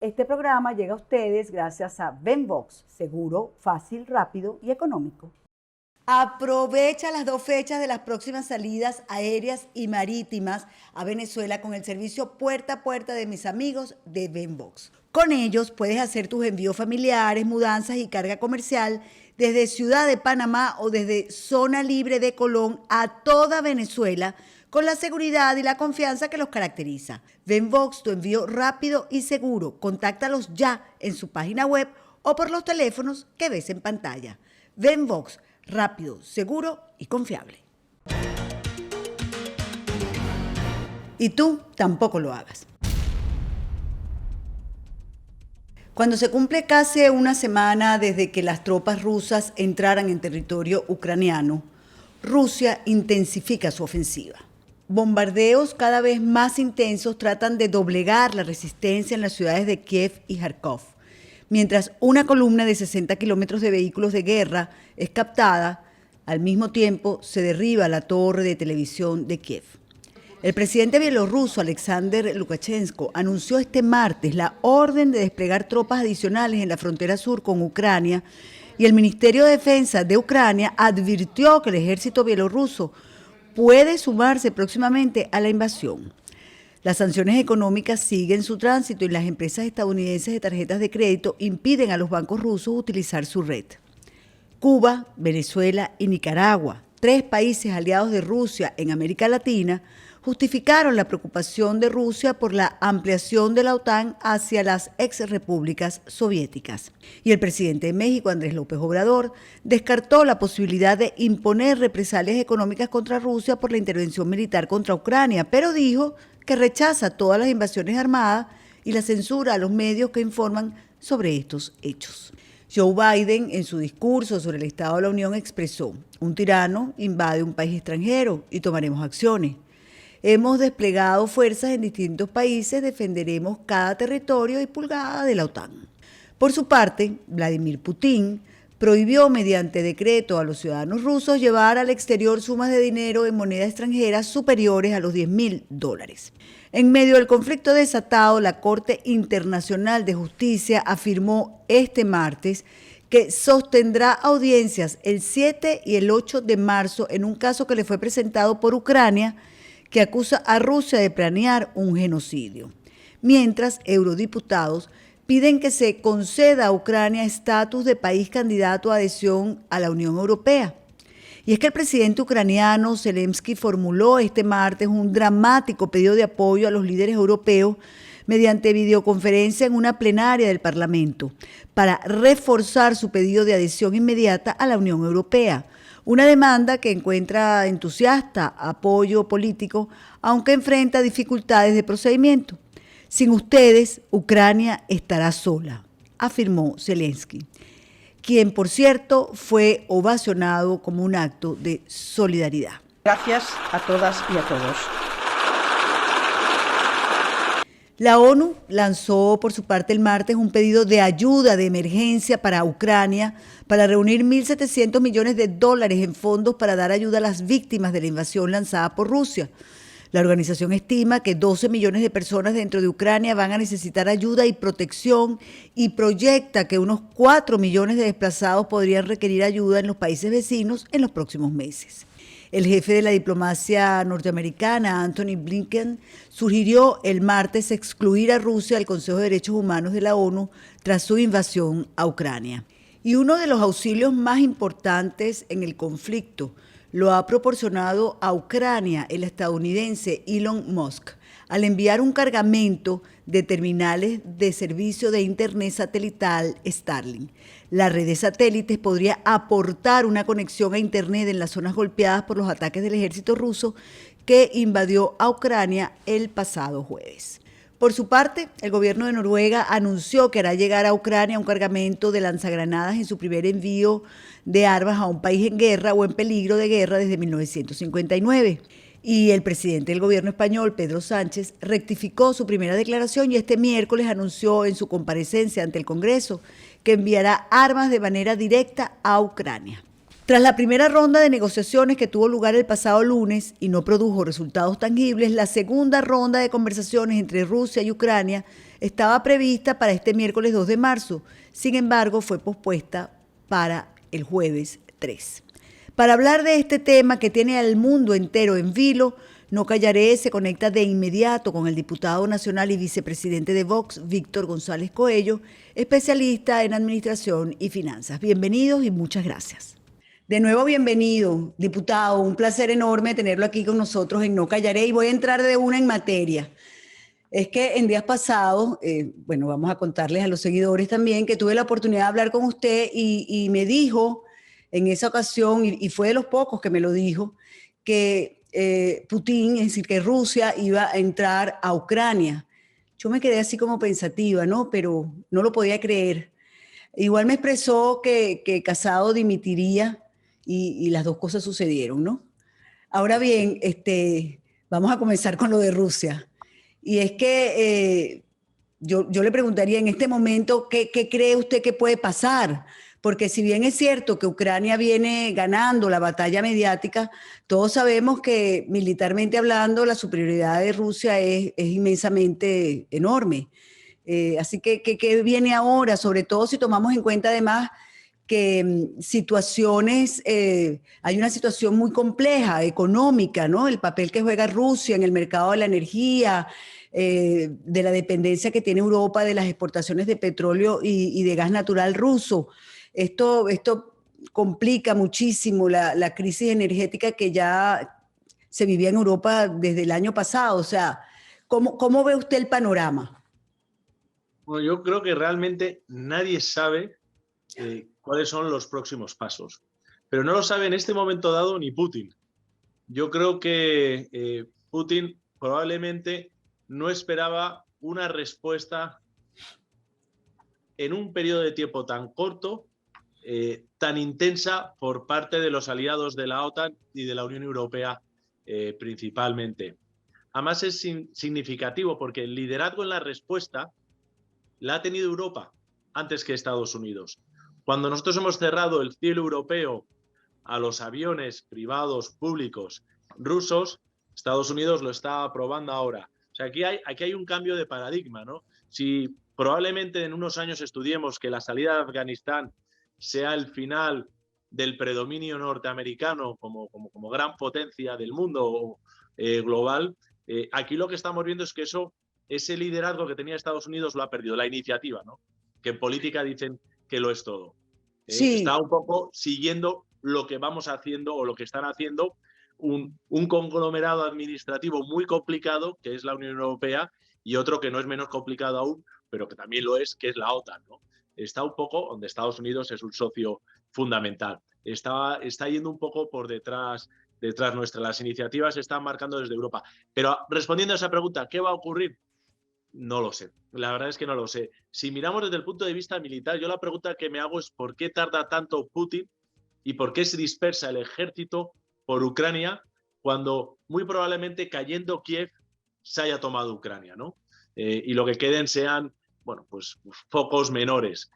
Este programa llega a ustedes gracias a Venbox, seguro, fácil, rápido y económico. Aprovecha las 2 fechas de las próximas salidas aéreas y marítimas a Venezuela con el servicio puerta a puerta de mis amigos de Venbox. Con ellos puedes hacer tus envíos familiares, mudanzas y carga comercial desde Ciudad de Panamá o desde Zona Libre de Colón a toda Venezuela con la seguridad y la confianza que los caracteriza. Venbox, tu envío rápido y seguro. Contáctalos ya en su página web o por los teléfonos que ves en pantalla. Venbox, rápido, seguro y confiable. Y tú tampoco lo hagas. Cuando se cumple casi una semana desde que las tropas rusas entraran en territorio ucraniano, Rusia intensifica su ofensiva. Bombardeos cada vez más intensos tratan de doblegar la resistencia en las ciudades de Kiev y Kharkov, mientras una columna de 60 kilómetros de vehículos de guerra es captada, al mismo tiempo se derriba la torre de televisión de Kiev. El presidente bielorruso Alexander Lukashenko anunció este martes la orden de desplegar tropas adicionales en la frontera sur con Ucrania y el Ministerio de Defensa de Ucrania advirtió que el ejército bielorruso puede sumarse próximamente a la invasión. Las sanciones económicas siguen su tránsito y las empresas estadounidenses de tarjetas de crédito impiden a los bancos rusos utilizar su red. Cuba, Venezuela y Nicaragua, 3 países aliados de Rusia en América Latina, justificaron la preocupación de Rusia por la ampliación de la OTAN hacia las exrepúblicas soviéticas. Y el presidente de México, Andrés López Obrador, descartó la posibilidad de imponer represalias económicas contra Rusia por la intervención militar contra Ucrania, pero dijo que rechaza todas las invasiones armadas y la censura a los medios que informan sobre estos hechos. Joe Biden, en su discurso sobre el Estado de la Unión, expresó: un tirano invade un país extranjero y tomaremos acciones. Hemos desplegado fuerzas en distintos países, defenderemos cada territorio y pulgada de la OTAN. Por su parte, Vladimir Putin prohibió mediante decreto a los ciudadanos rusos llevar al exterior sumas de dinero en moneda extranjera superiores a los $10.000. En medio del conflicto desatado, la Corte Internacional de Justicia afirmó este martes que sostendrá audiencias el 7 y el 8 de marzo en un caso que le fue presentado por Ucrania, que acusa a Rusia de planear un genocidio, mientras eurodiputados piden que se conceda a Ucrania estatus de país candidato a adhesión a la Unión Europea. Y es que el presidente ucraniano Zelensky formuló este martes un dramático pedido de apoyo a los líderes europeos mediante videoconferencia en una plenaria del Parlamento para reforzar su pedido de adhesión inmediata a la Unión Europea. Una demanda que encuentra entusiasta apoyo político, aunque enfrenta dificultades de procedimiento. Sin ustedes, Ucrania estará sola, afirmó Zelensky, quien, por cierto, fue ovacionado como un acto de solidaridad. Gracias a todas y a todos. La ONU lanzó por su parte el martes un pedido de ayuda de emergencia para Ucrania para reunir $1.700 millones en fondos para dar ayuda a las víctimas de la invasión lanzada por Rusia. La organización estima que 12 millones de personas dentro de Ucrania van a necesitar ayuda y protección y proyecta que unos 4 millones de desplazados podrían requerir ayuda en los países vecinos en los próximos meses. El jefe de la diplomacia norteamericana, Anthony Blinken, sugirió el martes excluir a Rusia del Consejo de Derechos Humanos de la ONU tras su invasión a Ucrania. Y uno de los auxilios más importantes en el conflicto lo ha proporcionado a Ucrania el estadounidense Elon Musk, al enviar un cargamento de terminales de servicio de Internet satelital Starlink. La red de satélites podría aportar una conexión a Internet en las zonas golpeadas por los ataques del ejército ruso que invadió a Ucrania el pasado jueves. Por su parte, el gobierno de Noruega anunció que hará llegar a Ucrania un cargamento de lanzagranadas en su primer envío de armas a un país en guerra o en peligro de guerra desde 1959. Y el presidente del gobierno español, Pedro Sánchez, rectificó su primera declaración y este miércoles anunció en su comparecencia ante el Congreso que enviará armas de manera directa a Ucrania. Tras la primera ronda de negociaciones que tuvo lugar el pasado lunes y no produjo resultados tangibles, la segunda ronda de conversaciones entre Rusia y Ucrania estaba prevista para este miércoles 2 de marzo. Sin embargo, fue pospuesta para el jueves 3. Para hablar de este tema que tiene al mundo entero en vilo, No Callaré se conecta de inmediato con el diputado nacional y vicepresidente de Vox, Víctor González Coello, especialista en administración y finanzas. Bienvenidos y muchas gracias. De nuevo, bienvenido, diputado. Un placer enorme tenerlo aquí con nosotros en No Callaré, y voy a entrar de una en materia. Es que en días pasados, vamos a contarles a los seguidores también que tuve la oportunidad de hablar con usted y me dijo en esa ocasión, y fue de los pocos que me lo dijo, que Putin, es decir, que Rusia iba a entrar a Ucrania. Yo me quedé así como pensativa, ¿no? Pero no lo podía creer. Igual me expresó que Casado dimitiría y las dos cosas sucedieron, ¿no? Ahora bien, vamos a comenzar con lo de Rusia. Y es que yo le preguntaría en este momento, ¿qué cree usted que puede pasar? Porque si bien es cierto que Ucrania viene ganando la batalla mediática, todos sabemos que militarmente hablando la superioridad de Rusia es inmensamente enorme. Así que, ¿qué viene ahora? Sobre todo si tomamos en cuenta además que hay una situación muy compleja, económica, ¿no? El papel que juega Rusia en el mercado de la energía, de la dependencia que tiene Europa de las exportaciones de petróleo y de gas natural ruso. Esto complica muchísimo la crisis energética que ya se vivía en Europa desde el año pasado. O sea, ¿cómo ve usted el panorama? Bueno, yo creo que realmente nadie sabe cuáles son los próximos pasos. Pero no lo sabe en este momento dado ni Putin. Yo creo que Putin probablemente no esperaba una respuesta en un periodo de tiempo tan corto, tan intensa por parte de los aliados de la OTAN y de la Unión Europea principalmente. Además es significativo porque el liderazgo en la respuesta la ha tenido Europa antes que Estados Unidos. Cuando nosotros hemos cerrado el cielo europeo a los aviones privados públicos rusos, Estados Unidos lo está aprobando ahora. O sea, aquí hay un cambio de paradigma, ¿no? Si probablemente en unos años estudiemos que la salida de Afganistán sea el final del predominio norteamericano como gran potencia del mundo global, aquí lo que estamos viendo es que ese liderazgo que tenía Estados Unidos lo ha perdido, la iniciativa, ¿no? Que en política dicen que lo es todo. Sí. Está un poco siguiendo lo que vamos haciendo o lo que están haciendo un conglomerado administrativo muy complicado, que es la Unión Europea, y otro que no es menos complicado aún, pero que también lo es, que es la OTAN, ¿no? Está un poco donde Estados Unidos es un socio fundamental. Está yendo un poco por detrás nuestra. Las iniciativas se están marcando desde Europa. Pero respondiendo a esa pregunta, ¿qué va a ocurrir? No lo sé, la verdad es que no lo sé. Si miramos desde el punto de vista militar, yo la pregunta que me hago es ¿por qué tarda tanto Putin y por qué se dispersa el ejército por Ucrania cuando muy probablemente cayendo Kiev se haya tomado Ucrania, ¿no? Y lo que queden sean, bueno, pues focos menores.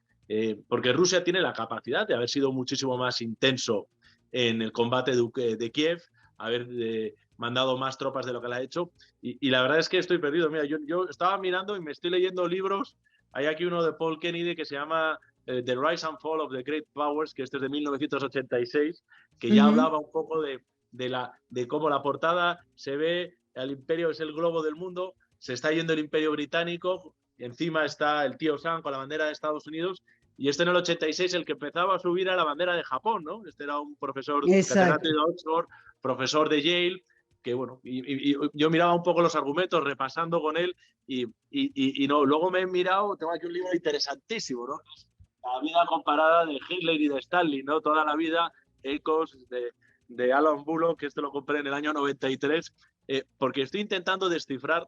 Porque Rusia tiene la capacidad de haber sido muchísimo más intenso en el combate de Kiev, haber mandado más tropas de lo que la ha hecho, y la verdad es que estoy perdido. Mira, yo estaba mirando y me estoy leyendo libros. Hay aquí uno de Paul Kennedy que se llama The Rise and Fall of the Great Powers, que este es de 1986, que ya hablaba un poco de cómo la portada se ve, el imperio es el globo del mundo, se está yendo el imperio británico, encima está el tío Sam con la bandera de Estados Unidos, y en el 86 el que empezaba a subir a la bandera de Japón, ¿no? Este era un profesor catedrático de Oxford, profesor de Yale, que bueno, y yo miraba un poco los argumentos repasando con él y no, luego me he mirado, tengo aquí un libro interesantísimo, ¿no? La vida comparada de Hitler y de Stalin, ¿no? Toda la vida, ecos de Alan Bullock, que esto lo compré en el año 93, porque estoy intentando descifrar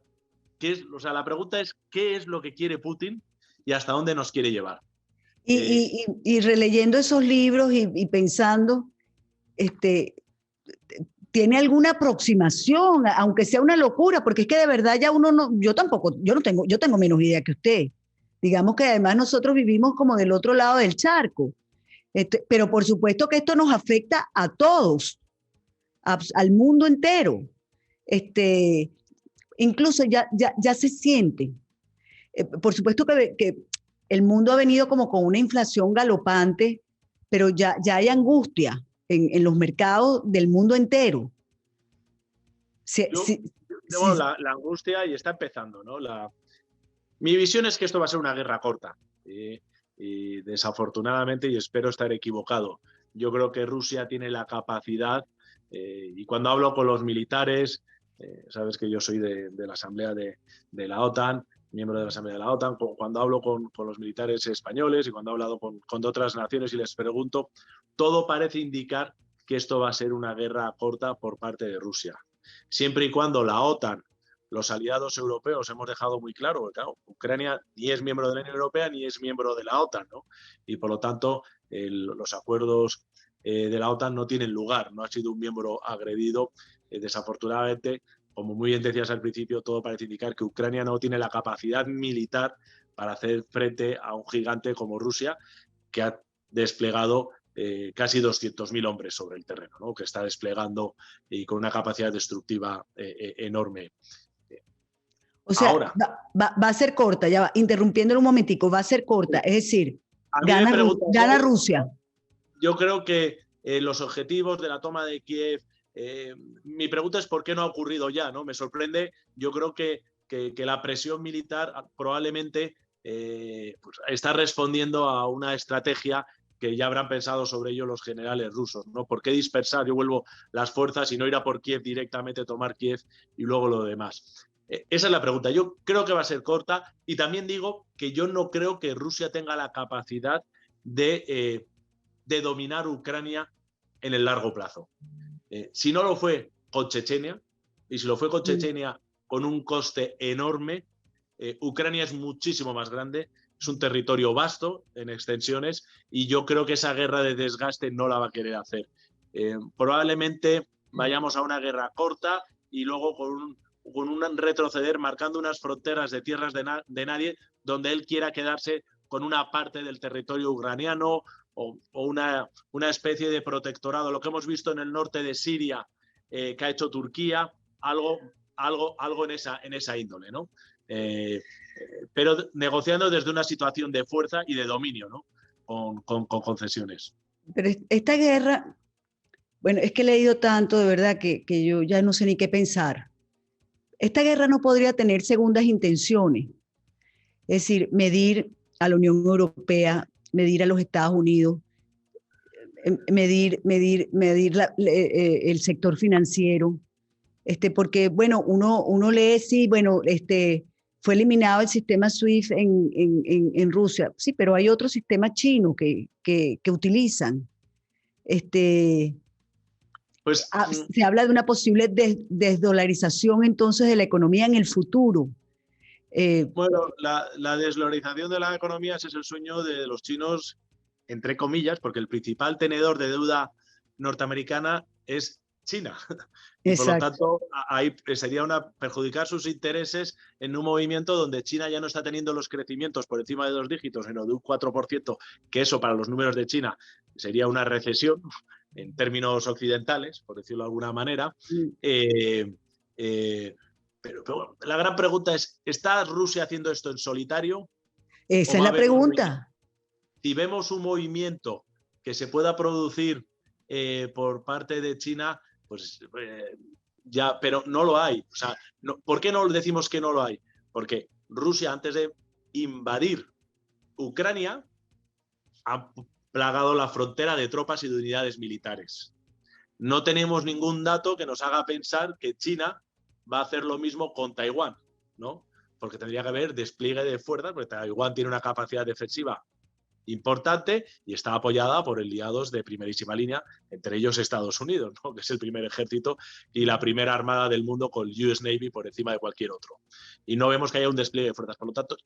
la pregunta es ¿qué es lo que quiere Putin y hasta dónde nos quiere llevar? Y releyendo esos libros y pensando, ¿tiene alguna aproximación, aunque sea una locura? Porque es que de verdad ya uno no, yo tengo menos idea que usted. Digamos que además nosotros vivimos como del otro lado del charco. Pero por supuesto que esto nos afecta a todos, al mundo entero. Incluso ya se siente. Por supuesto que el mundo ha venido como con una inflación galopante, pero ya hay angustia en los mercados del mundo entero. Bueno, la angustia y está empezando, ¿no? Mi visión es que esto va a ser una guerra corta. Y desafortunadamente, y espero estar equivocado, yo creo que Rusia tiene la capacidad, y cuando hablo con los militares, sabes que yo soy de la Asamblea de la OTAN, miembro de la Asamblea de la OTAN, cuando hablo con los militares españoles y cuando he hablado con otras naciones y les pregunto, todo parece indicar que esto va a ser una guerra corta por parte de Rusia. Siempre y cuando la OTAN, los aliados europeos, hemos dejado muy claro que claro, Ucrania ni es miembro de la Unión Europea ni es miembro de la OTAN, ¿no? Y por lo tanto los acuerdos de la OTAN no tienen lugar, no ha sido un miembro agredido. Desafortunadamente, como muy bien decías al principio, todo parece indicar que Ucrania no tiene la capacidad militar para hacer frente a un gigante como Rusia, que ha desplegado casi 200.000 hombres sobre el terreno, ¿no? Que está desplegando y con una capacidad destructiva enorme. O sea, ahora, va a ser corta, ya va, interrumpiéndolo un momentico, va a ser corta, es decir, gana Rusia. Yo creo que los objetivos de la toma de Kiev, mi pregunta es por qué no ha ocurrido ya, ¿no? Me sorprende, yo creo que la presión militar probablemente pues está respondiendo a una estrategia que ya habrán pensado sobre ello los generales rusos, ¿no? ¿Por qué dispersar? Yo vuelvo las fuerzas y no ir a por Kiev directamente, tomar Kiev y luego lo demás. Esa es la pregunta. Yo creo que va a ser corta y también digo que yo no creo que Rusia tenga la capacidad de dominar Ucrania en el largo plazo. Si no lo fue con Chechenia, y si lo fue con Chechenia con un coste enorme, Ucrania es muchísimo más grande, es un territorio vasto en extensiones y yo creo que esa guerra de desgaste no la va a querer hacer. Probablemente vayamos a una guerra corta y luego con un retroceder marcando unas fronteras de tierras de nadie donde él quiera quedarse con una parte del territorio ucraniano o una especie de protectorado, lo que hemos visto en el norte de Siria que ha hecho Turquía, algo en esa índole, ¿no? Pero negociando desde una situación de fuerza y de dominio, ¿no? Con concesiones. Pero esta guerra, bueno, es que he leído tanto de verdad que yo ya no sé ni qué pensar. Esta guerra no podría tener segundas intenciones, es decir, medir a la Unión Europea, medir a los Estados Unidos, medir el sector financiero, porque, bueno, uno lee, sí, bueno, fue eliminado el sistema SWIFT en Rusia, sí, pero hay otro sistema chino que utilizan. Pues, se habla de una posible desdolarización entonces de la economía en el futuro. Bueno, la desdolarización de la economía ese es el sueño de los chinos, entre comillas, porque el principal tenedor de deuda norteamericana es China. Y por lo tanto, ahí sería perjudicar sus intereses en un movimiento donde China ya no está teniendo los crecimientos por encima de 2 dígitos, sino de un 4%, que eso para los números de China sería una recesión en términos occidentales, por decirlo de alguna manera. Pero la gran pregunta es, ¿está Rusia haciendo esto en solitario? Esa es la pregunta. Si vemos un movimiento que se pueda producir por parte de China, pues ya, pero no lo hay. O sea, ¿por qué no decimos que no lo hay? Porque Rusia, antes de invadir Ucrania, ha plagado la frontera de tropas y de unidades militares. No tenemos ningún dato que nos haga pensar que China va a hacer lo mismo con Taiwán, ¿no? Porque tendría que haber despliegue de fuerzas, porque Taiwán tiene una capacidad defensiva importante y está apoyada por aliados de primerísima línea, entre ellos Estados Unidos, ¿no? Que es el primer ejército y la primera armada del mundo con el US Navy por encima de cualquier otro. Y no vemos que haya un despliegue de fuerzas. Por lo tanto,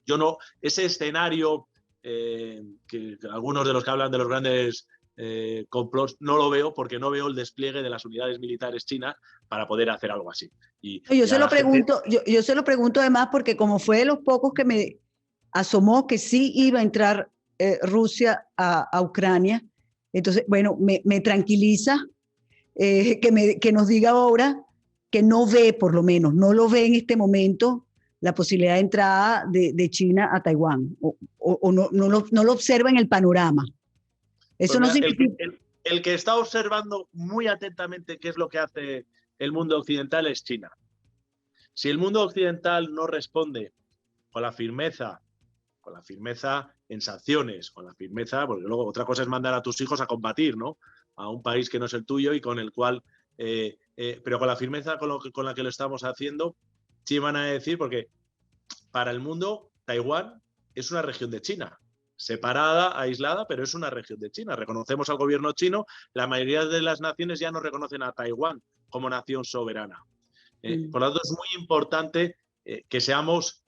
ese escenario que algunos de los que hablan de los grandes complots, no lo veo porque no veo el despliegue de las unidades militares chinas para poder hacer algo así. Yo se lo pregunto además porque como fue de los pocos que me asomó que sí iba a entrar Rusia a Ucrania, Entonces, bueno, me tranquiliza que nos diga ahora que no ve, por lo menos, no lo ve en este momento la posibilidad de entrada de China a Taiwán, o no lo observa en el panorama. Pues Eso no mira, significa... el que está observando muy atentamente qué es lo que hace el mundo occidental es China. Si el mundo occidental no responde con la firmeza en sanciones, con la firmeza, porque luego otra cosa es mandar a tus hijos a combatir, ¿no? A un país que no es el tuyo y con el cual, pero con la firmeza con la que lo estamos haciendo, sí van a decir, porque para el mundo Taiwán es una región de China, separada, aislada, pero es una región de China. Reconocemos al gobierno chino, la mayoría de las naciones ya no reconocen a Taiwán como nación soberana. Por lo tanto, es muy importante que seamos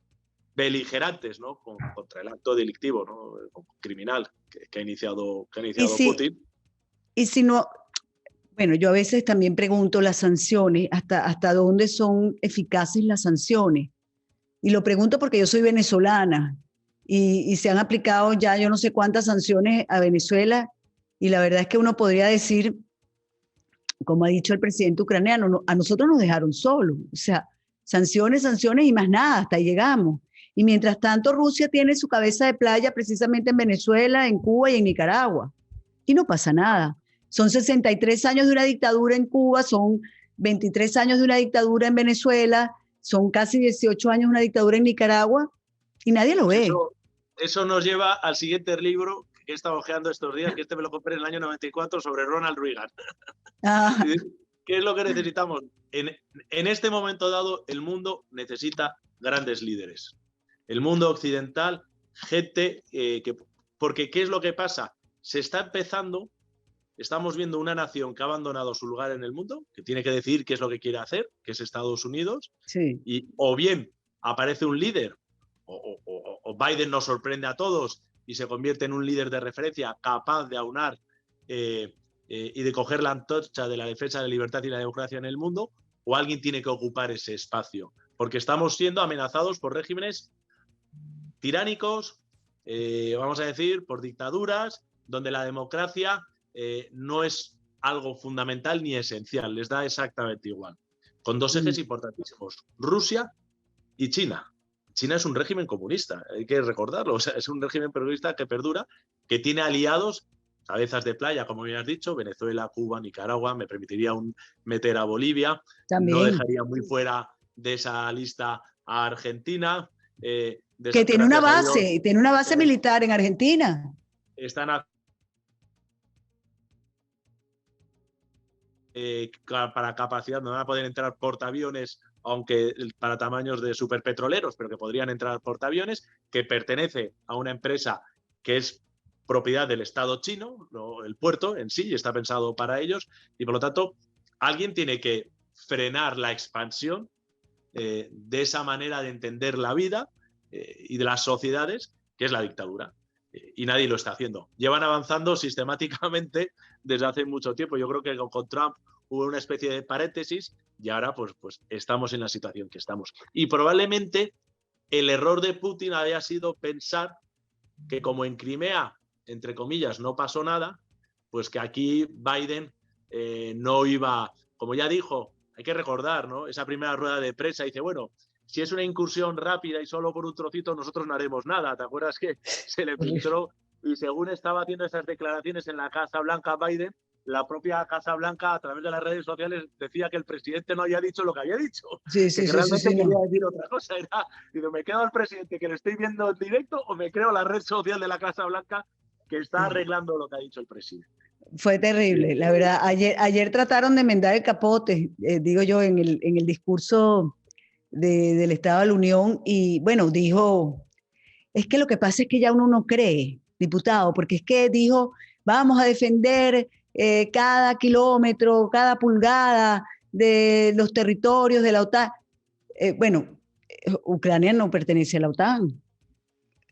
beligerantes, ¿no? Contra el acto delictivo, ¿no? Criminal que ha iniciado Putin. Y si no, bueno, yo a veces también pregunto las sanciones, hasta dónde son eficaces las sanciones. Y lo pregunto porque yo soy venezolana y se han aplicado ya yo no sé cuántas sanciones a Venezuela, y la verdad es que uno podría decir, como ha dicho el presidente ucraniano, a nosotros nos dejaron solos. O sea, sanciones, sanciones y más nada, hasta ahí llegamos. Y mientras tanto, Rusia tiene su cabeza de playa precisamente en Venezuela, en Cuba y en Nicaragua. Y no pasa nada. Son 63 años de una dictadura en Cuba, son 23 años de una dictadura en Venezuela, son casi 18 años de una dictadura en Nicaragua, y nadie lo ve. Eso nos lleva al siguiente libro que he estado hojeando estos días, que me lo compré en el año 94, sobre Ronald Reagan. Ah. ¿Qué es lo que necesitamos? En este momento dado, el mundo necesita grandes líderes. El mundo occidental, gente porque ¿qué es lo que pasa? Se está empezando, estamos viendo una nación que ha abandonado su lugar en el mundo, que tiene que decidir qué es lo que quiere hacer, que es Estados Unidos, sí. Y o bien aparece un líder, o Biden nos sorprende a todos y se convierte en un líder de referencia capaz de aunar y de coger la antorcha de la defensa de la libertad y la democracia en el mundo, o alguien tiene que ocupar ese espacio, porque estamos siendo amenazados por regímenes tiránicos, vamos a decir, por dictaduras, donde la democracia no es algo fundamental ni esencial, les da exactamente igual, con dos ejes importantísimos, Rusia y China. China es un régimen comunista, hay que recordarlo, o sea, es un régimen periodista que perdura, que tiene aliados, cabezas de playa, como bien has dicho, Venezuela, Cuba, Nicaragua, me permitiría meter a Bolivia, también. No dejaría muy fuera de esa lista a Argentina. Que tiene una base militar en Argentina. Están para capacidad, no van a poder entrar portaaviones, aunque para tamaños de superpetroleros, pero que podrían entrar portaaviones, que pertenece a una empresa que es propiedad del Estado chino, el puerto en sí, está pensado para ellos, y por lo tanto, alguien tiene que frenar la expansión de esa manera de entender la vida y de las sociedades, que es la dictadura. Y nadie lo está haciendo. Llevan avanzando sistemáticamente desde hace mucho tiempo. Yo creo que con Trump hubo una especie de paréntesis y ahora pues estamos en la situación que estamos. Y probablemente el error de Putin había sido pensar que como en Crimea, entre comillas, no pasó nada, pues que aquí Biden no iba, como ya dijo, hay que recordar, ¿no? Esa primera rueda de prensa, dice, bueno, si es una incursión rápida y solo por un trocito, nosotros no haremos nada. ¿Te acuerdas que se le filtró? Y según estaba haciendo esas declaraciones en la Casa Blanca Biden, la propia Casa Blanca, a través de las redes sociales, decía que el presidente no había dicho lo que había dicho. Sí, que realmente quería decir otra cosa. Digo, ¿me quedo al presidente que le estoy viendo en directo o me creo la red social de la Casa Blanca que está arreglando lo que ha dicho el presidente? Fue terrible, la verdad. Ayer trataron de enmendar el capote, digo yo, en el discurso del Estado de la Unión, y bueno, dijo, es que lo que pasa es que ya uno no cree, diputado, porque es que dijo, vamos a defender cada kilómetro, cada pulgada de los territorios de la OTAN. Bueno, Ucrania no pertenece a la OTAN.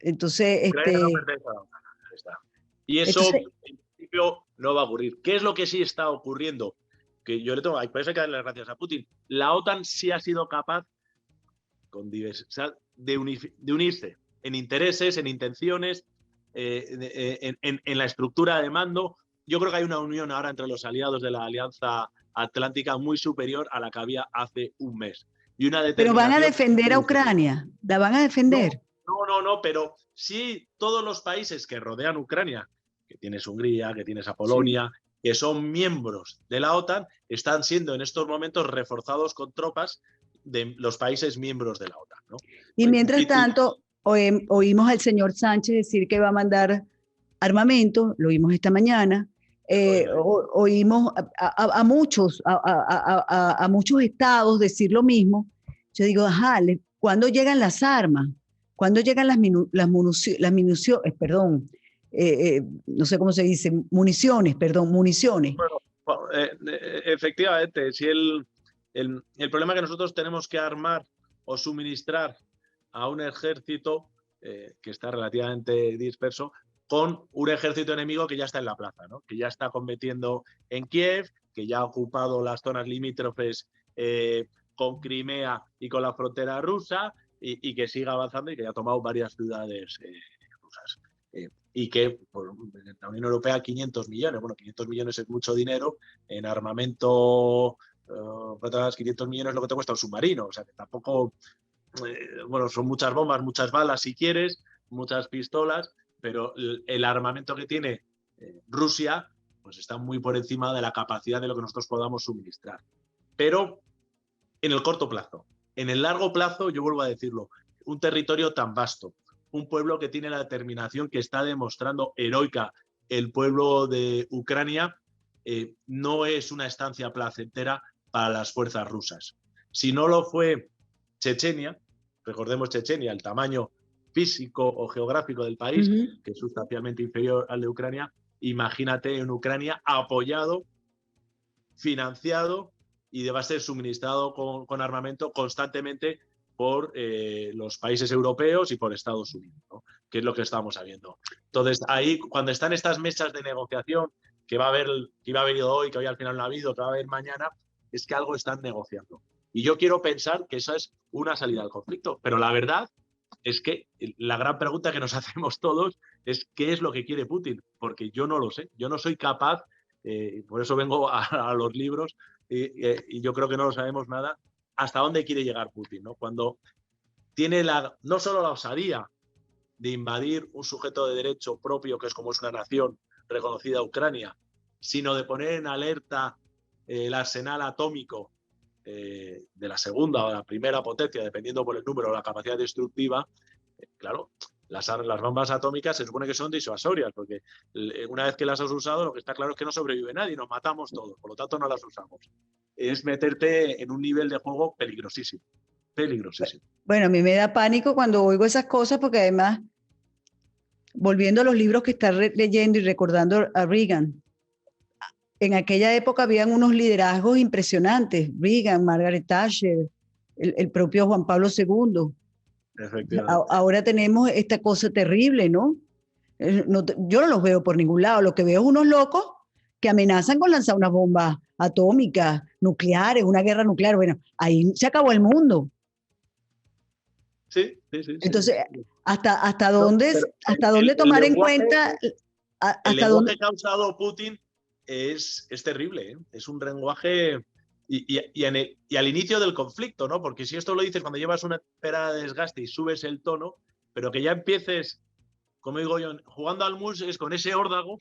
Entonces, Ucrania no pertenece a la OTAN. Está. Y eso, en principio, no va a ocurrir. ¿Qué es lo que sí está ocurriendo? Que yo le tengo, por eso hay que darle las gracias a Putin. La OTAN sí ha sido capaz de unirse en intereses, en intenciones, en la estructura de mando yo creo que hay una unión ahora entre los aliados de la Alianza Atlántica muy superior a la que había hace un mes. Y una Pero van a determinación defender a muy superior. Ucrania, la van a defender. No, pero sí todos los países que rodean Ucrania, que tienes Hungría, que tienes a Sí. Polonia, que son miembros de la OTAN, están siendo en estos momentos reforzados con tropas de los países miembros de la OTAN, ¿no? Y mientras tanto, oímos al señor Sánchez decir que va a mandar armamento, lo oímos esta mañana, oímos a muchos, a muchos estados decir lo mismo. Yo digo, ajá, ¿cuándo llegan las armas? ¿Cuándo llegan no sé cómo se dice, municiones, perdón, municiones? Bueno, efectivamente, si el problema es que nosotros tenemos que armar o suministrar a un ejército que está relativamente disperso con un ejército enemigo que ya está en la plaza, ¿no? Que ya está combatiendo en Kiev, que ya ha ocupado las zonas limítrofes con Crimea y con la frontera rusa y que siga avanzando y que ya ha tomado varias ciudades rusas. Y que por la Unión Europea 500 millones, bueno, 500 millones es mucho dinero, en armamento, 500 millones es lo que te cuesta un submarino, o sea que tampoco, bueno, son muchas bombas, muchas balas si quieres, muchas pistolas, pero el armamento que tiene Rusia pues está muy por encima de la capacidad de lo que nosotros podamos suministrar. Pero en el corto plazo. En el largo plazo, yo vuelvo a decirlo, un territorio tan vasto, un pueblo que tiene la determinación que está demostrando heroica el pueblo de Ucrania, no es una estancia placentera para las fuerzas rusas. Si no lo fue Chechenia, recordemos Chechenia, el tamaño físico o geográfico del país, que es sustancialmente inferior al de Ucrania, imagínate en Ucrania apoyado, financiado y deba ser suministrado con armamento constantemente por los países europeos y por Estados Unidos, ¿no? Que es lo que estamos viendo. Entonces, ahí, cuando están estas mesas de negociación, que va a haber, que iba a haber hoy, que hoy al final no ha habido, que va a haber mañana, es que algo están negociando. Y yo quiero pensar que esa es una salida al conflicto, pero la verdad es que la gran pregunta que nos hacemos todos es ¿qué es lo que quiere Putin? Porque yo no lo sé, yo no soy capaz, por eso vengo a los libros, y yo creo que no lo sabemos nada, hasta dónde quiere llegar Putin, ¿no? Cuando tiene no solo la osadía de invadir un sujeto de derecho propio, que es como es una nación reconocida Ucrania, sino de poner en alerta el arsenal atómico de la segunda o la primera potencia, dependiendo por el número o la capacidad destructiva, claro, las bombas atómicas se supone que son disuasorias, porque una vez que las has usado, lo que está claro es que no sobrevive nadie, nos matamos todos, por lo tanto no las usamos. Es meterte en un nivel de juego peligrosísimo, peligrosísimo. Bueno, a mí me da pánico cuando oigo esas cosas, porque además, volviendo a los libros que está leyendo y recordando a Reagan, en aquella época habían unos liderazgos impresionantes, Reagan, Margaret Thatcher, el propio Juan Pablo II. Ahora tenemos esta cosa terrible, ¿no? Yo no los veo por ningún lado, lo que veo es unos locos que amenazan con lanzar unas bombas atómicas, nucleares, una guerra nuclear. Bueno, ahí se acabó el mundo. Sí. Entonces, ¿hasta dónde tomar en cuenta? El lenguaje que ha usado Putin es terrible, ¿eh? Es un lenguaje y al inicio del conflicto, ¿no? Porque si esto lo dices cuando llevas una espera de desgaste y subes el tono, pero que ya empieces, como digo yo, jugando al mus, es con ese órdago,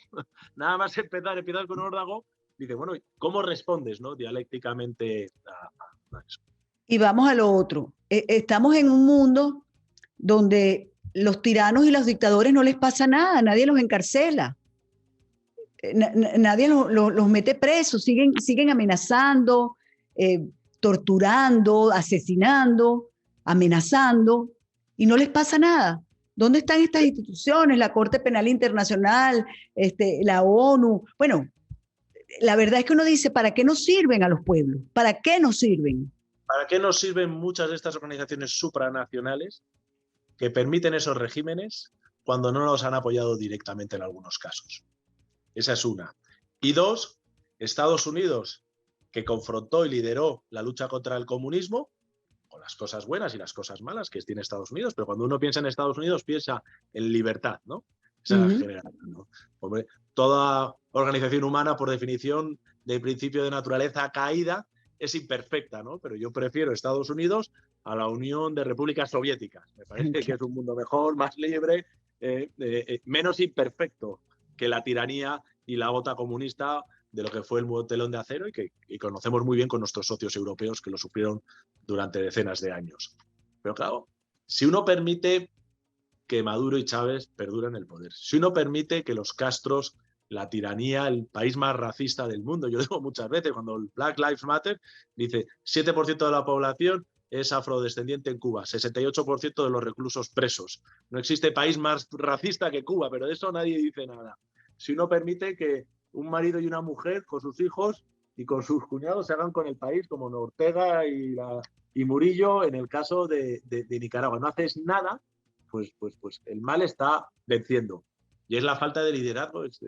nada más empiezas con un órdago, dices, bueno, ¿cómo respondes, no? Dialécticamente a eso. Y vamos a lo otro. Estamos en un mundo donde los tiranos y los dictadores no les pasa nada, nadie los encarcela. Nadie los mete presos, siguen amenazando, torturando, asesinando, amenazando, y no les pasa nada. ¿Dónde están estas instituciones? La Corte Penal Internacional, la ONU. Bueno, la verdad es que uno dice, ¿para qué nos sirven a los pueblos? ¿Para qué nos sirven? ¿Para qué nos sirven muchas de estas organizaciones supranacionales que permiten esos regímenes cuando no los han apoyado directamente en algunos casos? Esa es una. Y dos, Estados Unidos, que confrontó y lideró la lucha contra el comunismo, con las cosas buenas y las cosas malas que tiene Estados Unidos, pero cuando uno piensa en Estados Unidos piensa en libertad, ¿no? Esa es la general, ¿no? Hombre, toda organización humana, por definición, del principio de naturaleza caída, es imperfecta, ¿no? Pero yo prefiero Estados Unidos a la Unión de Repúblicas Soviéticas. Me parece que es un mundo mejor, más libre, menos imperfecto que la tiranía y la bota comunista de lo que fue el telón de acero y que conocemos muy bien con nuestros socios europeos que lo sufrieron durante decenas de años. Pero claro, si uno permite que Maduro y Chávez perduren el poder, si uno permite que los Castros, la tiranía, el país más racista del mundo, yo digo muchas veces, cuando el Black Lives Matter dice 7% de la población es afrodescendiente en Cuba, 68% de los reclusos presos. No existe país más racista que Cuba, pero de eso nadie dice nada. Si uno permite que un marido y una mujer con sus hijos y con sus cuñados se hagan con el país, como Ortega y Murillo en el caso de Nicaragua. No haces nada, pues el mal está venciendo. Y es la falta de liderazgo, es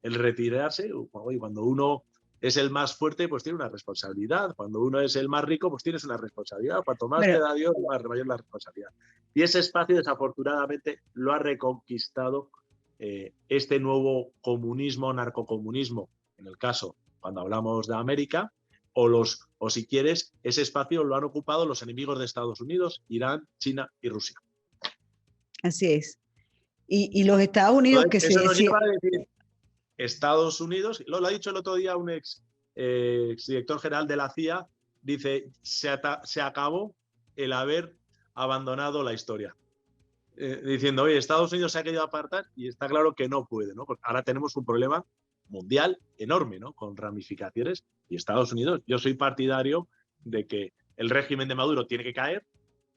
el retirarse. Cuando uno es el más fuerte, pues tiene una responsabilidad. Cuando uno es el más rico, pues tienes una responsabilidad. Cuanto más te da Dios, mayor la responsabilidad. Y ese espacio, desafortunadamente, lo ha reconquistado este nuevo comunismo, narcocomunismo, en el caso, cuando hablamos de América, o si quieres, ese espacio lo han ocupado los enemigos de Estados Unidos, Irán, China y Rusia. Así es. Y los Estados Unidos que eso nos lleva a decir Estados Unidos, lo ha dicho el otro día un ex director general de la CIA, dice, se acabó el haber abandonado la historia. Diciendo, oye, Estados Unidos se ha querido apartar y está claro que no puede, ¿no? Porque ahora tenemos un problema mundial enorme, ¿no? Con ramificaciones. Y Estados Unidos, yo soy partidario de que el régimen de Maduro tiene que caer,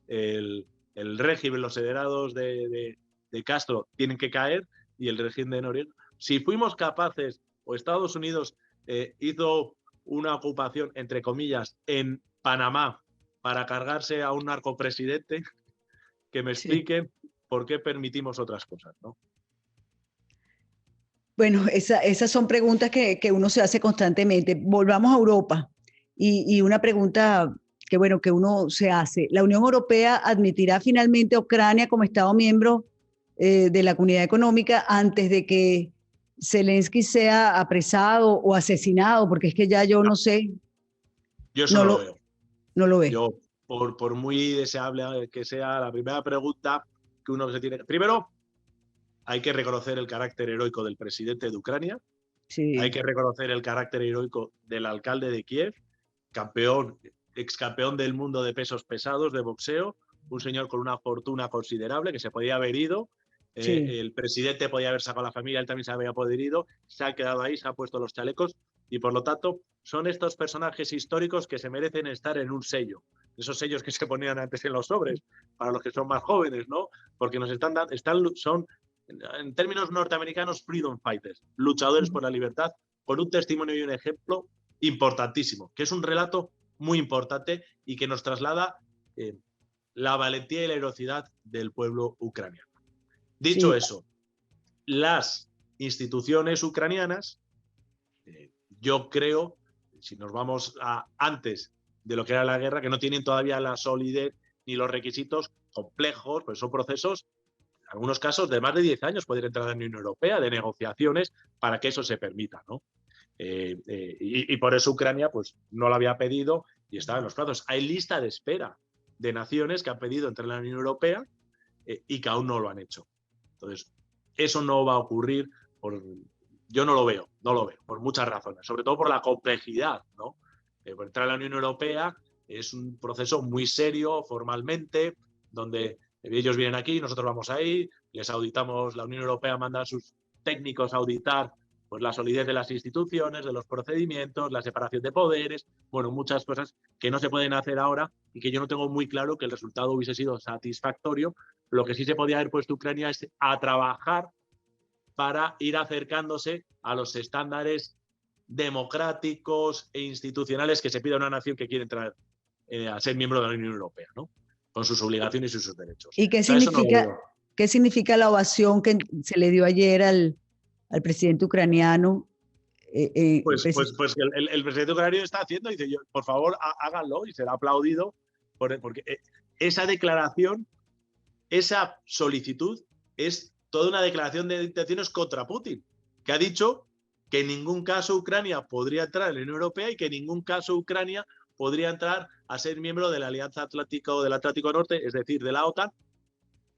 el régimen, los hederados de Castro tienen que caer y el régimen de Noriega. Si fuimos capaces, o Estados Unidos hizo una ocupación, entre comillas, en Panamá para cargarse a un narcopresidente, que me expliquen por qué permitimos otras cosas, ¿no? Bueno, esas son preguntas que uno se hace constantemente. Volvamos a Europa y una pregunta que, bueno, que uno se hace. ¿La Unión Europea admitirá finalmente a Ucrania como Estado miembro de la Comunidad Económica antes de que Zelensky sea apresado o asesinado? Porque es que ya yo no sé. Yo eso no lo veo. No lo veo. Yo, por muy deseable que sea, la primera pregunta que uno se tiene... Primero, hay que reconocer el carácter heroico del presidente de Ucrania. Sí. Hay que reconocer el carácter heroico del alcalde de Kiev, ex campeón del mundo de pesos pesados, de boxeo, un señor con una fortuna considerable que se podía haber ido. Sí. El presidente podía haber sacado a la familia, él también se había podido ir, se ha quedado ahí, se ha puesto los chalecos y por lo tanto son estos personajes históricos que se merecen estar en un sello. Esos sellos que se ponían antes en los sobres, para los que son más jóvenes, ¿no? Porque nos son, en términos norteamericanos, freedom fighters, luchadores por la libertad, con un testimonio y un ejemplo importantísimo, que es un relato muy importante y que nos traslada la valentía y la heroicidad del pueblo ucraniano. Dicho eso, las instituciones ucranianas, yo creo, si nos vamos a antes de lo que era la guerra, que no tienen todavía la solidez ni los requisitos complejos, pues son procesos, en algunos casos, de más de 10 años poder entrar en la Unión Europea, de negociaciones para que eso se permita, ¿no? Y por eso Ucrania pues, no lo había pedido y estaba en los plazos. Hay lista de espera de naciones que han pedido entrar en la Unión Europea y que aún no lo han hecho. Entonces, eso no va a ocurrir, yo no lo veo, por muchas razones, sobre todo por la complejidad, ¿no? Por entrar a la Unión Europea es un proceso muy serio formalmente, donde ellos vienen aquí, nosotros vamos ahí, les auditamos, la Unión Europea manda a sus técnicos a auditar pues, la solidez de las instituciones, de los procedimientos, la separación de poderes, bueno, muchas cosas que no se pueden hacer ahora y que yo no tengo muy claro que el resultado hubiese sido satisfactorio. Lo que sí se podía haber puesto Ucrania es a trabajar para ir acercándose a los estándares democráticos e institucionales que se pide a una nación que quiere entrar a ser miembro de la Unión Europea, ¿no? Con sus obligaciones y sus derechos. ¿Y qué significa la ovación que se le dio ayer al presidente ucraniano? Pues el presidente ucraniano está haciendo, dice, por favor, háganlo, y será aplaudido, porque esa declaración, esa solicitud es toda una declaración de intenciones contra Putin, que ha dicho que en ningún caso Ucrania podría entrar en la Unión Europea y que en ningún caso Ucrania podría entrar a ser miembro de la Alianza Atlántica o del Atlántico Norte, es decir, de la OTAN.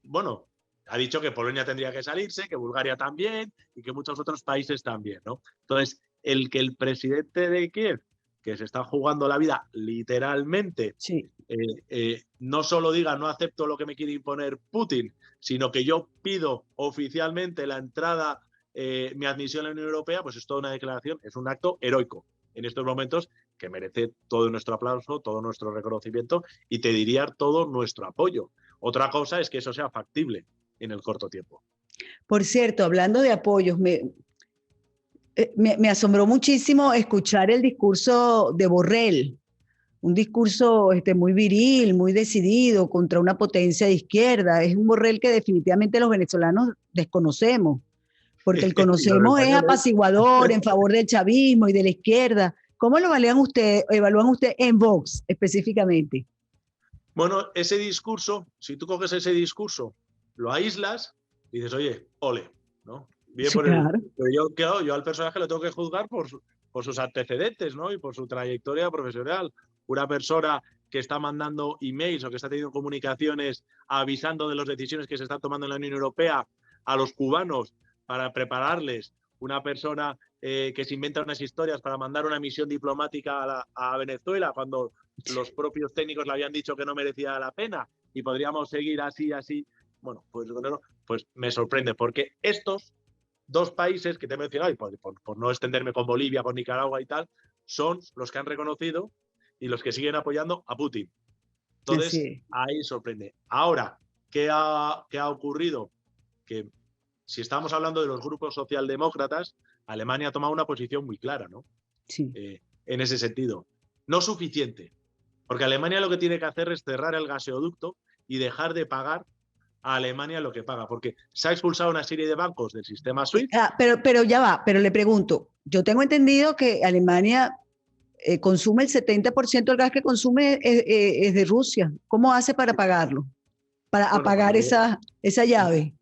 Bueno, ha dicho que Polonia tendría que salirse, que Bulgaria también y que muchos otros países también, ¿no? Entonces, el que el presidente de Kiev, que se está jugando la vida literalmente, Sí. no solo diga no acepto lo que me quiere imponer Putin, sino que yo pido oficialmente la entrada, mi admisión a la Unión Europea, pues es toda una declaración, es un acto heroico en estos momentos que merece todo nuestro aplauso, todo nuestro reconocimiento y te diría todo nuestro apoyo. Otra cosa es que eso sea factible en el corto tiempo. Por cierto, hablando de apoyos, me asombró muchísimo escuchar el discurso de Borrell, un discurso muy viril, muy decidido contra una potencia de izquierda. Es un Borrell que definitivamente los venezolanos desconocemos, porque el conocemos es apaciguador en favor del chavismo y de la izquierda. ¿Cómo lo evalúan ustedes en Vox específicamente? Bueno, ese discurso, si tú coges ese discurso, lo aíslas y dices, oye, ole, ¿no? Bien Sí, por claro. pero yo al personaje lo tengo que juzgar por sus antecedentes, ¿no? Y por su trayectoria profesional. Una persona que está mandando emails o que está teniendo comunicaciones avisando de las decisiones que se están tomando en la Unión Europea a los cubanos para prepararles. Una persona que se inventa unas historias para mandar una misión diplomática a Venezuela cuando los propios técnicos le habían dicho que no merecía la pena y podríamos seguir así. Bueno, pues me sorprende porque estos dos países que te he mencionado, y por no extenderme con Bolivia, con Nicaragua y tal, son los que han reconocido y los que siguen apoyando a Putin. Entonces, ahí sorprende. Ahora, ¿qué ha ocurrido? Que si estamos hablando de los grupos socialdemócratas, Alemania ha tomado una posición muy clara, ¿no? Sí. En ese sentido. No suficiente, porque Alemania lo que tiene que hacer es cerrar el gaseoducto y dejar de pagar a Alemania lo que paga, porque se ha expulsado una serie de bancos del sistema SWIFT. Pero ya va, pero le pregunto, yo tengo entendido que Alemania consume el 70% del gas que consume es de Rusia. ¿Cómo hace para pagarlo? Para apagar esa llave.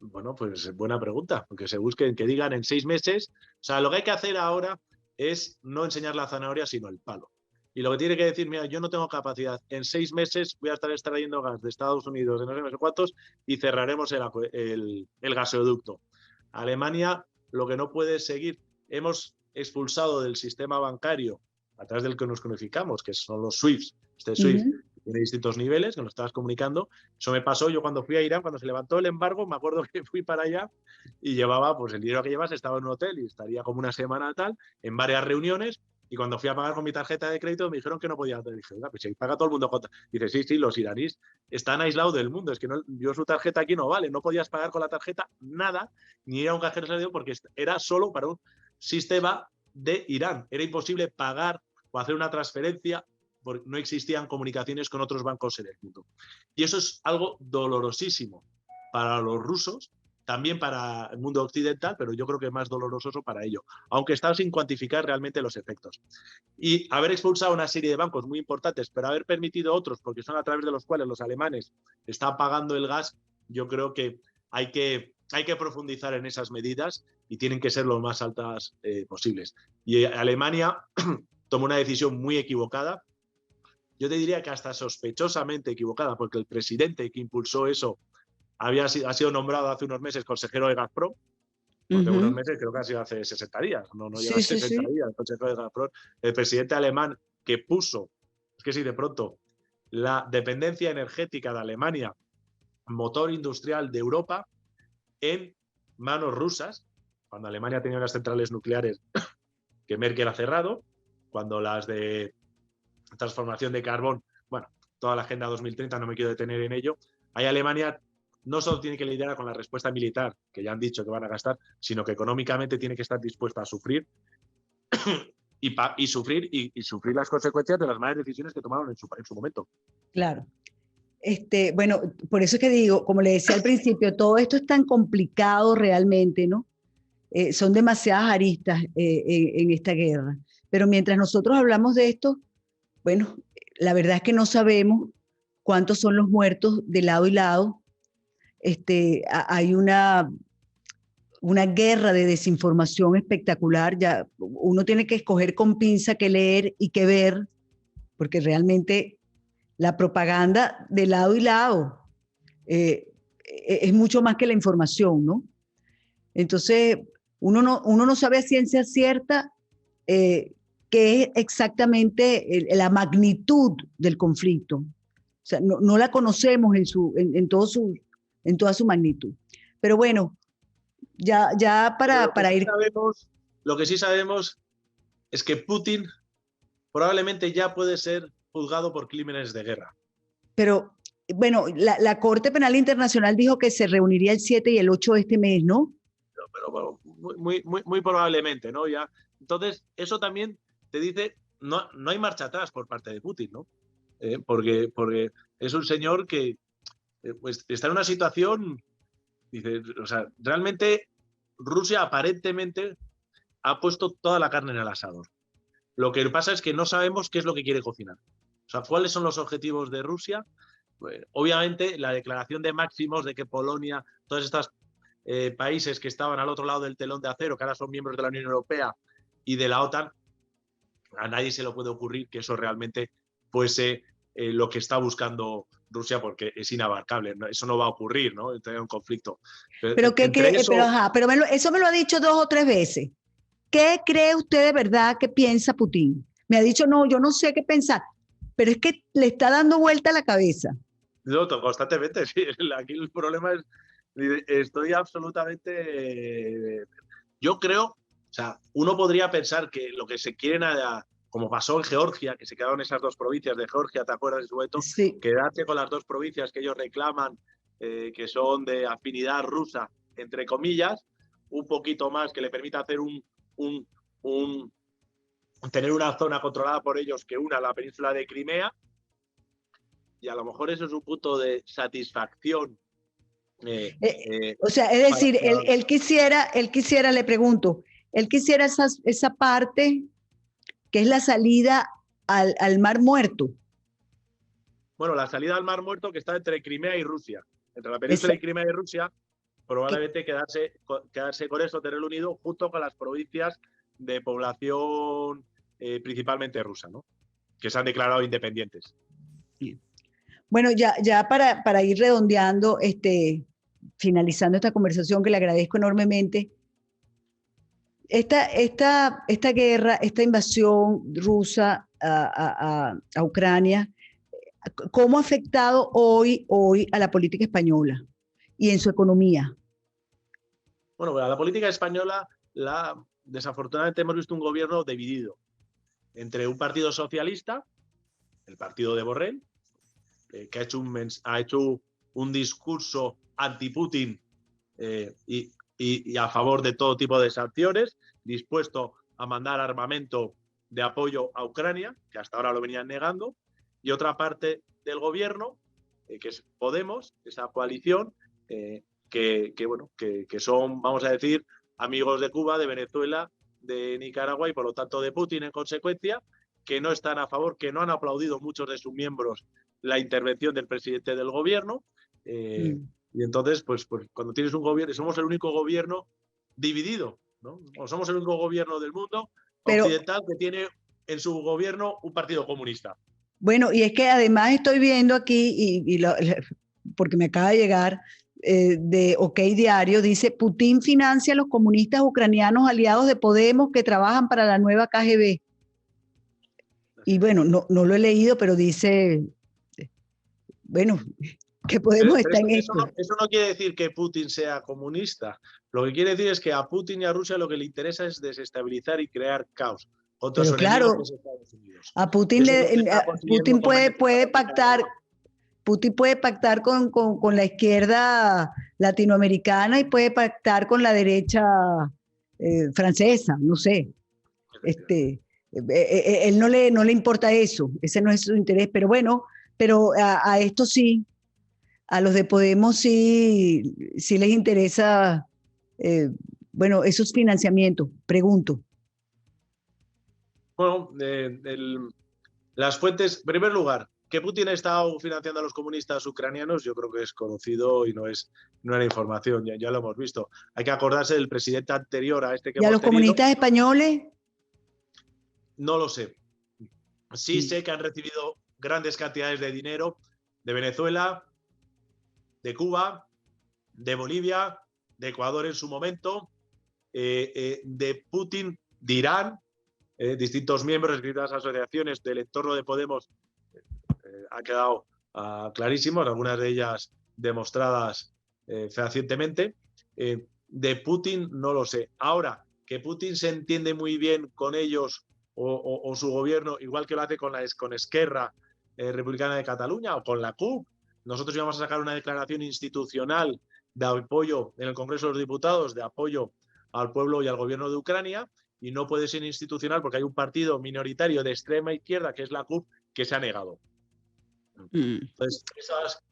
Bueno, pues buena pregunta, porque se busquen, que digan en 6 meses. O sea, lo que hay que hacer ahora es no enseñar la zanahoria, sino el palo. Y lo que tiene que decir, mira, yo no tengo capacidad, en 6 meses voy a estar extrayendo gas de Estados Unidos, de no sé cuántos, y cerraremos el gasoducto. Alemania lo que no puede es seguir. Hemos expulsado del sistema bancario, a través del que nos unificamos, que son los SWIFT, SWIFT, tiene distintos niveles, que nos estabas comunicando. Eso me pasó yo cuando fui a Irán, cuando se levantó el embargo, me acuerdo que fui para allá y llevaba, pues el dinero que llevas estaba en un hotel y estaría como una semana tal, en varias reuniones, y cuando fui a pagar con mi tarjeta de crédito me dijeron que no podía. Dije, oiga, pues si paga todo el mundo. Dice, sí, los iraníes están aislados del mundo, es que no, yo su tarjeta aquí no vale, no podías pagar con la tarjeta nada, ni ir a un cajero de porque era solo para un sistema de Irán. Era imposible pagar o hacer una transferencia porque no existían comunicaciones con otros bancos en el mundo. Y eso es algo dolorosísimo para los rusos, también para el mundo occidental, pero yo creo que es más doloroso para ello, aunque está sin cuantificar realmente los efectos. Y haber expulsado una serie de bancos muy importantes, pero haber permitido otros, porque son a través de los cuales los alemanes están pagando el gas, yo creo que hay que profundizar en esas medidas y tienen que ser lo más altas posibles. Y Alemania tomó una decisión muy equivocada. Yo te diría que hasta sospechosamente equivocada, porque el presidente que impulsó eso ha sido nombrado hace unos meses consejero de Gazprom. Porque unos meses, creo que ha sido hace 60 días, no lleva 60 días el consejero de Gazprom. El presidente alemán que puso, es que sí, de pronto, la dependencia energética de Alemania, motor industrial de Europa, en manos rusas, cuando Alemania tenía unas centrales nucleares que Merkel ha cerrado, cuando las de transformación de carbón, bueno, toda la Agenda 2030, no me quiero detener en ello. Ahí Alemania no solo tiene que lidiar con la respuesta militar, que ya han dicho que van a gastar, sino que económicamente tiene que estar dispuesta a sufrir y sufrir las consecuencias de las malas decisiones que tomaron en su momento. Claro. Bueno, por eso es que digo, como le decía al principio, todo esto es tan complicado realmente, ¿no? Son demasiadas aristas en esta guerra. Pero mientras nosotros hablamos de esto, bueno, la verdad es que no sabemos cuántos son los muertos de lado y lado. hay una guerra de desinformación espectacular. Ya uno tiene que escoger con pinza qué leer y qué ver, porque realmente la propaganda de lado y lado es mucho más que la información, ¿no? Entonces, uno no sabe a ciencia cierta qué es exactamente la magnitud del conflicto. O sea, no la conocemos en toda su magnitud. Pero bueno, ya para ir... Lo que sí sabemos es que Putin probablemente ya puede ser juzgado por crímenes de guerra. Pero bueno, la Corte Penal Internacional dijo que se reuniría el 7 y el 8 de este mes, ¿no? Pero bueno, muy probablemente, ¿no? Ya. Entonces, eso también te dice, no hay marcha atrás por parte de Putin, ¿no? Porque es un señor que pues, está en una situación, dice, o sea, realmente Rusia aparentemente ha puesto toda la carne en el asador. Lo que pasa es que no sabemos qué es lo que quiere cocinar. O sea, ¿cuáles son los objetivos de Rusia? Pues, obviamente, la declaración de máximos de que Polonia, todas estas países que estaban al otro lado del telón de acero, que ahora son miembros de la Unión Europea y de la OTAN, a nadie se le puede ocurrir que eso realmente fuese lo que está buscando Rusia, porque es inabarcable, ¿no? Eso no va a ocurrir, ¿no? Tener un conflicto. Pero eso me lo ha dicho 2 o 3 veces. ¿Qué cree usted de verdad que piensa Putin? Me ha dicho, no, yo no sé qué pensar, pero es que le está dando vuelta a la cabeza. No, constantemente, sí. Aquí el problema es, estoy absolutamente... Yo creo, o sea, uno podría pensar que lo que se quieren, como pasó en Georgia, que se quedaron esas 2 provincias de Georgia, ¿te acuerdas de su momento? Sí. Quedarse con las 2 provincias que ellos reclaman, que son de afinidad rusa, entre comillas, un poquito más, que le permita hacer tener una zona controlada por ellos que una la península de Crimea, y a lo mejor eso es un punto de satisfacción. O sea, es decir, él quisiera, le pregunto, él quisiera esa parte que es la salida al Mar Muerto. Bueno, la salida al Mar Muerto que está entre Crimea y Rusia. Entre la península de Crimea y Rusia, probablemente quedarse con eso, tenerlo unido junto con las provincias de población principalmente rusa, ¿no? Que se han declarado independientes. Bueno, ya para ir redondeando, finalizando esta conversación que le agradezco enormemente, esta guerra, esta invasión rusa a Ucrania, ¿cómo ha afectado hoy a la política española y en su economía? Bueno, la política española, desafortunadamente hemos visto un gobierno dividido entre un partido socialista, el partido de Borrell, que ha hecho un discurso anti-Putin y a favor de todo tipo de sanciones, dispuesto a mandar armamento de apoyo a Ucrania, que hasta ahora lo venían negando, y otra parte del gobierno, que es Podemos, esa coalición, que son, vamos a decir, amigos de Cuba, de Venezuela, de Nicaragua y por lo tanto de Putin en consecuencia, que no están a favor, que no han aplaudido muchos de sus miembros la intervención del presidente del gobierno. Y entonces, pues cuando tienes un gobierno, somos el único gobierno dividido, ¿no? O somos el único gobierno del mundo occidental que tiene en su gobierno un partido comunista. Bueno, y es que además estoy viendo aquí, porque me acaba de llegar de OK Diario, dice, Putin financia a los comunistas ucranianos aliados de Podemos que trabajan para la nueva KGB. Y bueno, no lo he leído, pero dice, bueno, que Podemos estar en esto. Eso no quiere decir que Putin sea comunista. Lo que quiere decir es que a Putin y a Rusia lo que le interesa es desestabilizar y crear caos contra su enemigo, que es Estados Unidos. A Putin, Putin puede pactar. Putin puede pactar con la izquierda latinoamericana y puede pactar con la derecha francesa, no sé. Él no le importa eso, ese no es su interés, pero bueno, a esto sí, a los de Podemos sí les interesa, bueno, esos financiamientos, pregunto. Bueno, las fuentes, en primer lugar, Que Putin ha estado financiando a los comunistas ucranianos, yo creo que es conocido y no era información, ya lo hemos visto. Hay que acordarse del presidente anterior a este que ¿Y a hemos los tenido. comunistas españoles? No lo sé. Sí sé que han recibido grandes cantidades de dinero de Venezuela, de Cuba, de Bolivia, de Ecuador en su momento, de Putin, de Irán, distintos miembros, distintas asociaciones del entorno de Podemos ha quedado clarísimo, algunas de ellas demostradas fehacientemente. De Putin no lo sé. Ahora, que Putin se entiende muy bien con ellos o su gobierno, igual que lo hace con Esquerra Republicana de Cataluña o con la CUP. Nosotros íbamos a sacar una declaración institucional de apoyo en el Congreso de los Diputados, de apoyo al pueblo y al gobierno de Ucrania, y no puede ser institucional porque hay un partido minoritario de extrema izquierda, que es la CUP, que se ha negado. Entonces,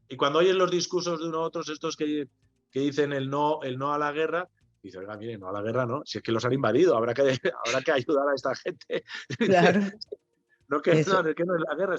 y cuando oyen los discursos de unos otros, estos que dicen el no a la guerra, dice, oiga, mire, no a la guerra, no, si es que los han invadido, habrá que ayudar a esta gente. Claro. No, es que no es la guerra,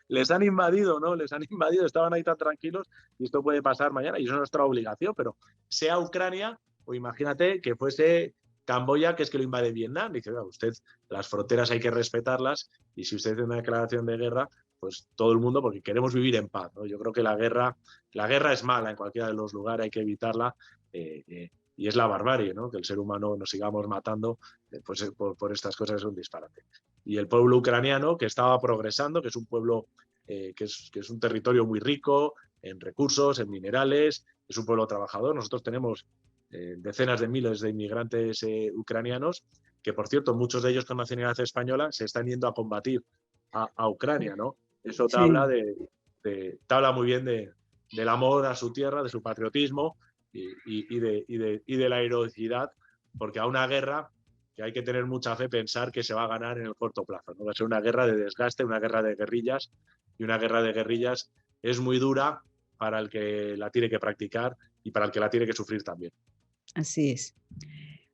les han invadido, ¿no? Les han invadido, estaban ahí tan tranquilos y esto puede pasar mañana y eso es nuestra obligación, pero sea Ucrania o imagínate que fuese Camboya, que es que lo invade Vietnam. Dice, oiga, usted, las fronteras hay que respetarlas y si usted hace una declaración de guerra, pues todo el mundo, porque queremos vivir en paz, ¿no? Yo creo que la guerra es mala en cualquiera de los lugares, hay que evitarla y es la barbarie, ¿no? Que el ser humano nos sigamos matando pues, por estas cosas es un disparate. Y el pueblo ucraniano, que estaba progresando, que es un pueblo que es un territorio muy rico en recursos, en minerales, es un pueblo trabajador. Nosotros tenemos decenas de miles de inmigrantes ucranianos, que por cierto, muchos de ellos con nacionalidad española se están yendo a combatir a Ucrania, ¿no? Eso te habla te habla muy bien del amor a su tierra, de su patriotismo y de la heroicidad, porque a una guerra que hay que tener mucha fe pensar que se va a ganar en el corto plazo, ¿no? Va a ser una guerra de desgaste, una guerra de guerrillas, y una guerra de guerrillas es muy dura para el que la tiene que practicar y para el que la tiene que sufrir también. Así es.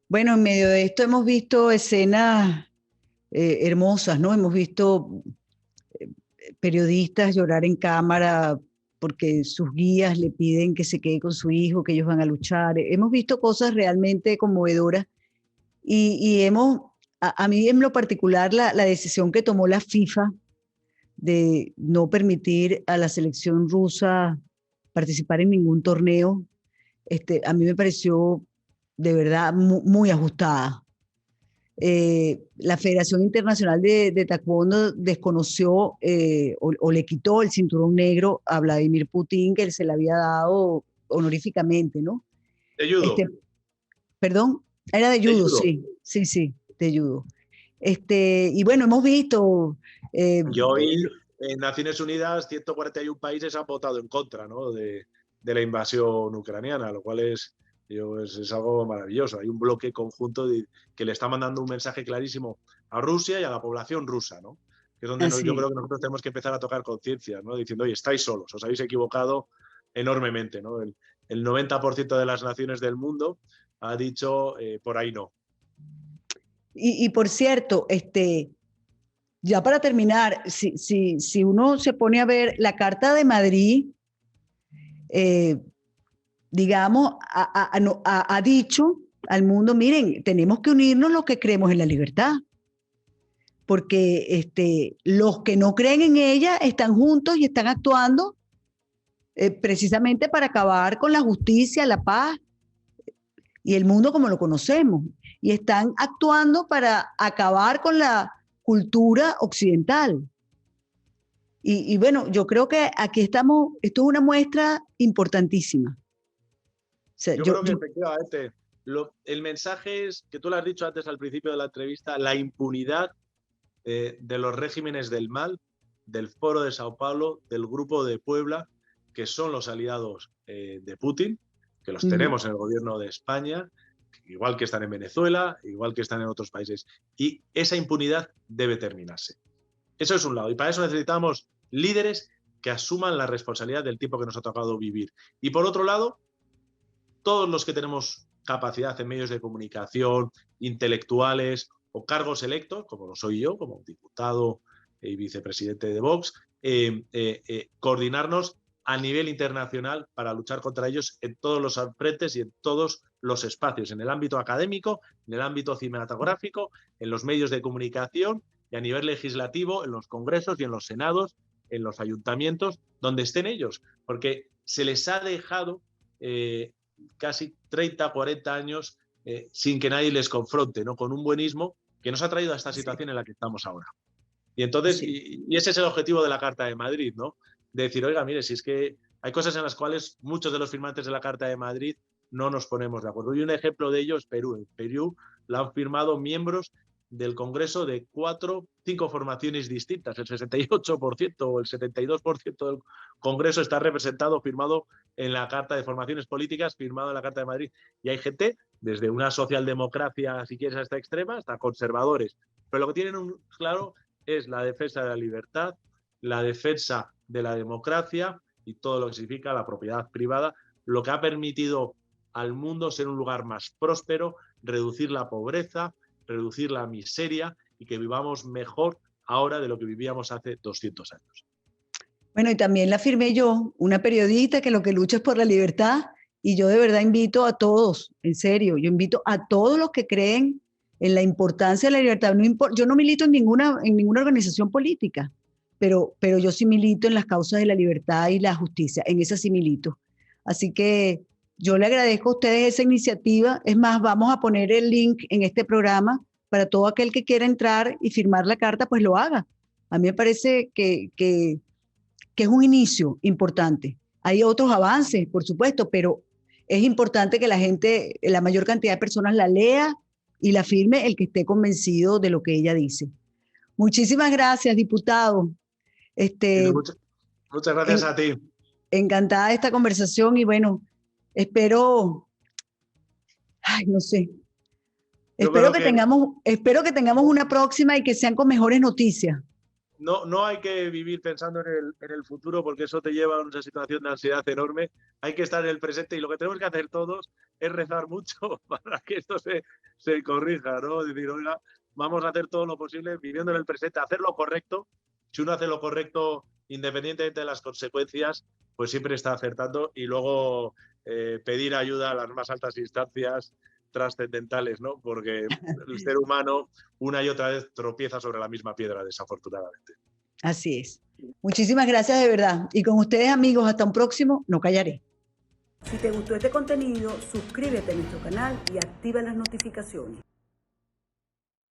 Bueno, en medio de esto hemos visto escenas hermosas, ¿no? Hemos visto periodistas llorar en cámara porque sus guías le piden que se quede con su hijo, que ellos van a luchar. Hemos visto cosas realmente conmovedoras y a mí en lo particular, la decisión que tomó la FIFA de no permitir a la selección rusa participar en ningún torneo, a mí me pareció de verdad muy ajustada. La Federación Internacional de Taekwondo desconoció o le quitó el cinturón negro a Vladimir Putin, que él se le había dado honoríficamente, ¿no? De judo. Perdón, era de judo, judo. sí, de judo. Y bueno, hemos visto... y hoy en Naciones Unidas 141 países han votado en contra, ¿no? de la invasión ucraniana, lo cual es algo maravilloso. Hay un bloque conjunto que le está mandando un mensaje clarísimo a Rusia y a la población rusa, ¿no? Que es donde yo creo que nosotros tenemos que empezar a tocar conciencia, ¿no? Diciendo, oye, estáis solos, os habéis equivocado enormemente, ¿no? El 90% de las naciones del mundo ha dicho por ahí no. Y por cierto, ya para terminar, si uno se pone a ver la Carta de Madrid, digamos, ha dicho al mundo, miren, tenemos que unirnos los que creemos en la libertad, porque los que no creen en ella están juntos y están actuando precisamente para acabar con la justicia, la paz y el mundo como lo conocemos, y están actuando para acabar con la cultura occidental. Y bueno, yo creo que aquí estamos, esto es una muestra importantísima. O sea, yo creo que efectivamente el mensaje es, que tú lo has dicho antes al principio de la entrevista, la impunidad de los regímenes del mal, del Foro de Sao Paulo, del Grupo de Puebla, que son los aliados de Putin, que los tenemos en el gobierno de España, igual que están en Venezuela, igual que están en otros países. Y esa impunidad debe terminarse. Eso es un lado. Y para eso necesitamos líderes que asuman la responsabilidad del tiempo que nos ha tocado vivir. Y por otro lado, todos los que tenemos capacidad en medios de comunicación, intelectuales o cargos electos, como lo soy yo, como diputado y vicepresidente de Vox, coordinarnos a nivel internacional para luchar contra ellos en todos los frentes y en todos los espacios, en el ámbito académico, en el ámbito cinematográfico, en los medios de comunicación y a nivel legislativo, en los congresos y en los senados, en los ayuntamientos, donde estén ellos, porque se les ha dejado casi 30, 40 años sin que nadie les confronte, ¿no? Con un buenismo que nos ha traído a esta situación en la que estamos ahora. Y entonces, y ese es el objetivo de la Carta de Madrid, ¿no? De decir, oiga, mire, si es que hay cosas en las cuales muchos de los firmantes de la Carta de Madrid no nos ponemos de acuerdo. Y un ejemplo de ello es Perú. En Perú la han firmado miembros del Congreso de 5 formaciones distintas. El 68% o el 72% del Congreso está representado, firmado en la Carta de Formaciones Políticas, firmado en la Carta de Madrid. Y hay gente, desde una socialdemocracia, si quieres, hasta extrema, hasta conservadores. Pero lo que tienen claro es la defensa de la libertad, la defensa de la democracia y todo lo que significa la propiedad privada, lo que ha permitido al mundo ser un lugar más próspero, reducir la pobreza, reducir la miseria y que vivamos mejor ahora de lo que vivíamos hace 200 años. Bueno, y también la firmé yo, una periodista que lo que lucha es por la libertad, y yo de verdad invito a todos, en serio, yo invito a todos los que creen en la importancia de la libertad. Yo no milito en ninguna organización política, pero yo sí milito en las causas de la libertad y la justicia, en esa sí milito. Así que yo le agradezco a ustedes esa iniciativa. Es más, vamos a poner el link en este programa para todo aquel que quiera entrar y firmar la carta, pues lo haga. A mí me parece que es un inicio importante. Hay otros avances, por supuesto, pero es importante que la gente, la mayor cantidad de personas la lea y la firme el que esté convencido de lo que ella dice. Muchísimas gracias, diputado. Muchas gracias a ti. Encantada de esta conversación y bueno, espero que tengamos una próxima y que sean con mejores noticias. No hay que vivir pensando en el futuro porque eso te lleva a una situación de ansiedad enorme. Hay que estar en el presente y lo que tenemos que hacer todos es rezar mucho para que esto se corrija, ¿no? Decir, oiga, vamos a hacer todo lo posible viviendo en el presente, hacer lo correcto. Si uno hace lo correcto independientemente de las consecuencias, pues siempre está acertando y luego pedir ayuda a las más altas instancias trascendentales, ¿no? Porque el ser humano una y otra vez tropieza sobre la misma piedra, desafortunadamente. Así es. Muchísimas gracias de verdad. Y con ustedes, amigos, hasta un próximo No Callaré. Si te gustó este contenido, suscríbete a nuestro canal y activa las notificaciones.